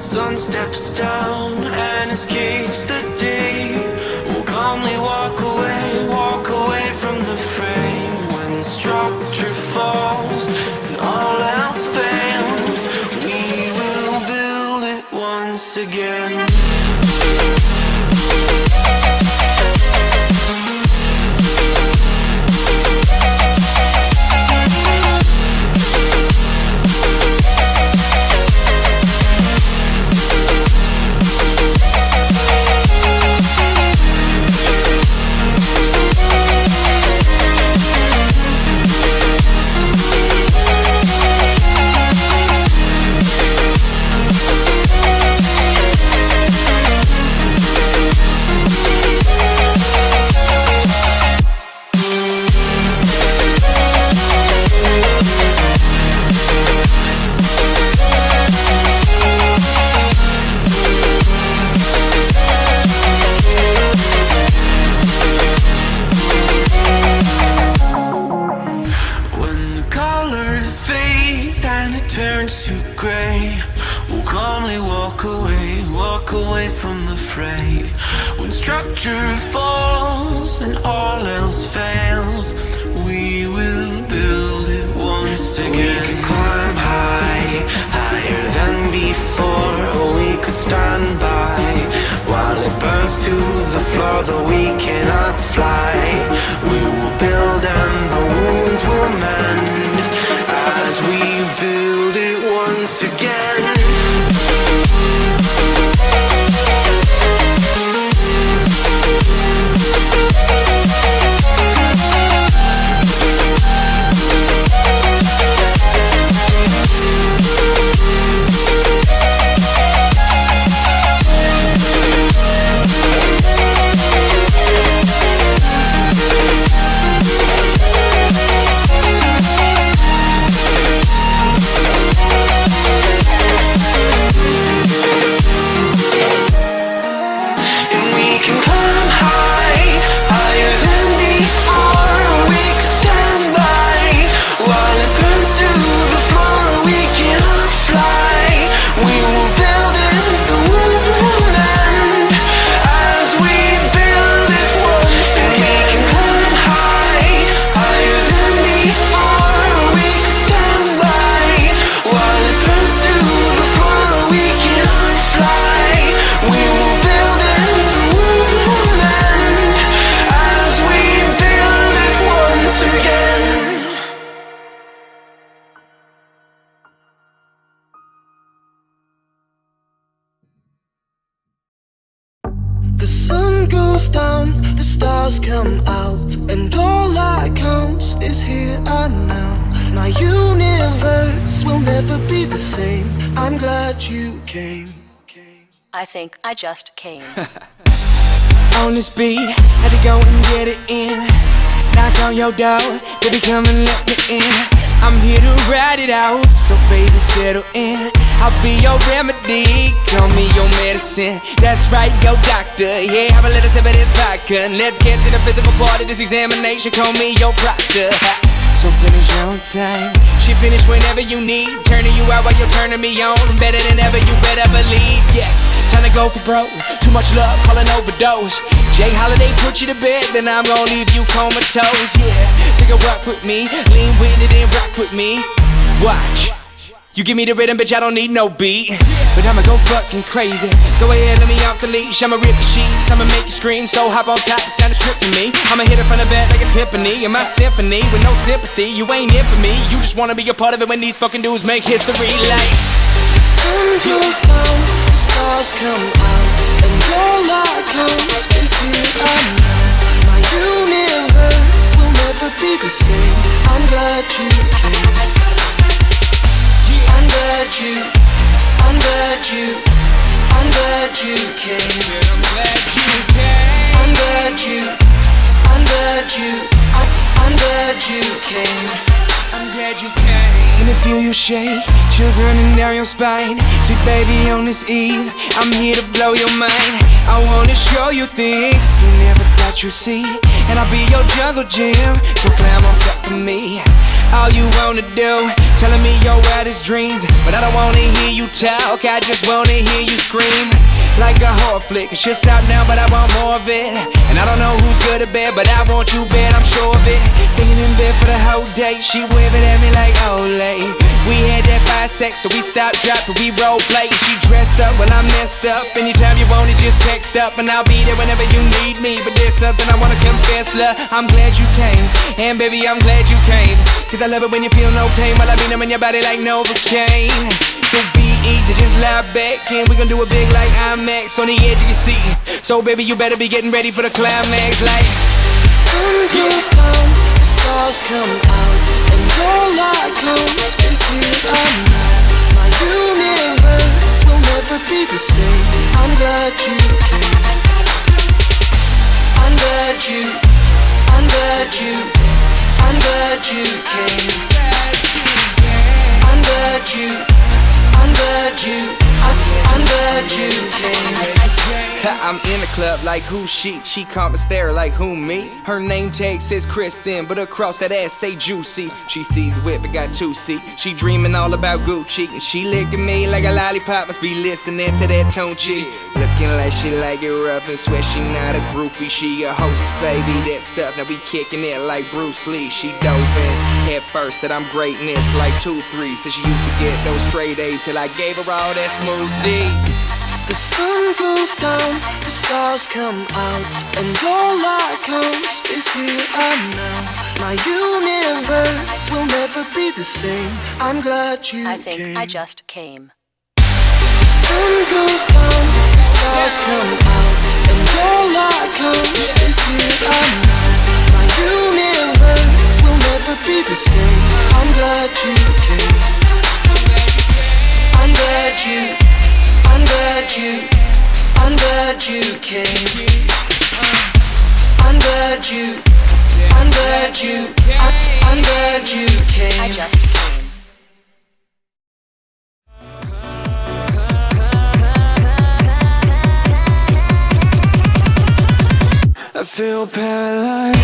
sun steps down and escapes the day, we'll calmly walk away from the frame. When structure falls and all else fails, we will build it once again. Turns to grey, we'll calmly walk away from the fray. When structure falls and all else fails, we will build it once again. We can climb high, higher than before, or we could stand by while it burns to the floor, though we cannot fly. We will build and the wounds will mend as we build it once again. The sun goes down, the stars come out, and all that counts is here and now. My universe will never be the same. I'm glad you came. I think I just came. On this beat, had to go and get it in. Knock on your door, baby come and let me in. I'm here to ride it out, so baby settle in. I'll be your remedy, call me your medicine. That's right, your doctor, yeah, have a little sip of this vodka. Let's get to the physical part of this examination, call me your proctor. So finish on time, she finish whenever you need. Turning you out while you're turning me on, better than ever, you better believe. Yes, time to go for broke, too much love, call an overdose. Jay Holiday put you to bed, then I'm gonna leave you comatose. Yeah, take a walk with me, lean with it and rock with me. Watch, you give me the rhythm, bitch, I don't need no beat. But I'ma go fucking crazy. Go ahead, let me off the leash. I'ma rip the sheets, I'ma make you scream. So hop on top, it's kinda stripping me. I'ma hit it from the back like a Tiffany. In my symphony, with no sympathy, you ain't in for me. You just wanna be a part of it when these fucking dudes make history like. The sun goes down, the stars come out, and all that counts is here and now. My universe will never be the same. I'm glad you came. I'm glad you came. I'm glad you came. I'm glad you came. I'm glad you came. And if feel you shake, chills running down your spine. See baby on this eve, I'm here to blow your mind. I wanna show you things you never thought you'd see, and I'll be your jungle gym, so climb on top of me. All you wanna do, telling me your wildest dreams, but I don't wanna hear you talk, I just wanna hear you scream. Like a horror flick, it should stop now, but I want more of it. And I don't know who's good or bad, but I want you bad, I'm sure of it. Staying in bed for the whole day, she waving at me like Olay. We had that fire sex, so we stopped, dropped, and we role play. She dressed up when I messed up. Anytime you want it, just text up, and I'll be there whenever you need me. But there's something I wanna confess, love, I'm glad you came. And baby, I'm glad you came, cause I love it when you feel no pain while I be them in your body like Novocaine. So be easy, just lie back, and we gon' do it big like IMAX on the edge of your seat. So baby, you better be getting ready for the climax. Like the sun goes down, the stars come out, and all that comes is here and now. My universe will never be the same. I'm glad you came. I'm glad you, I'm glad you, I'm glad you came. I'm glad you, I'm glad you, I'm glad you came. I'm in the club like who she? She come and stare like who me? Her name tag says Kristen, but across that ass say Juicy. She sees whip, it got 2 seat. She dreaming all about Gucci, and she licking me like a lollipop. Must be listening to that Tunchi. Looking like she like it rough and sweat. She not a groupie, she a host, baby. That stuff, now we kicking it like Bruce Lee. She dove in head first, said I'm greatness like 2-3. Said she used to get those straight A's till I gave her all that smooth D. The sun goes down, the stars come out, and all that comes is here and now. My universe will never be the same. I'm glad you I think came. I just came. The sun goes down, the stars come out, and all that comes is here and now. My universe will never be the same. I'm glad you came. I'm glad you, I'm glad you, I'm glad you came. I'm glad you, I'm glad you, I'm glad you came. I just came. I feel paralyzed.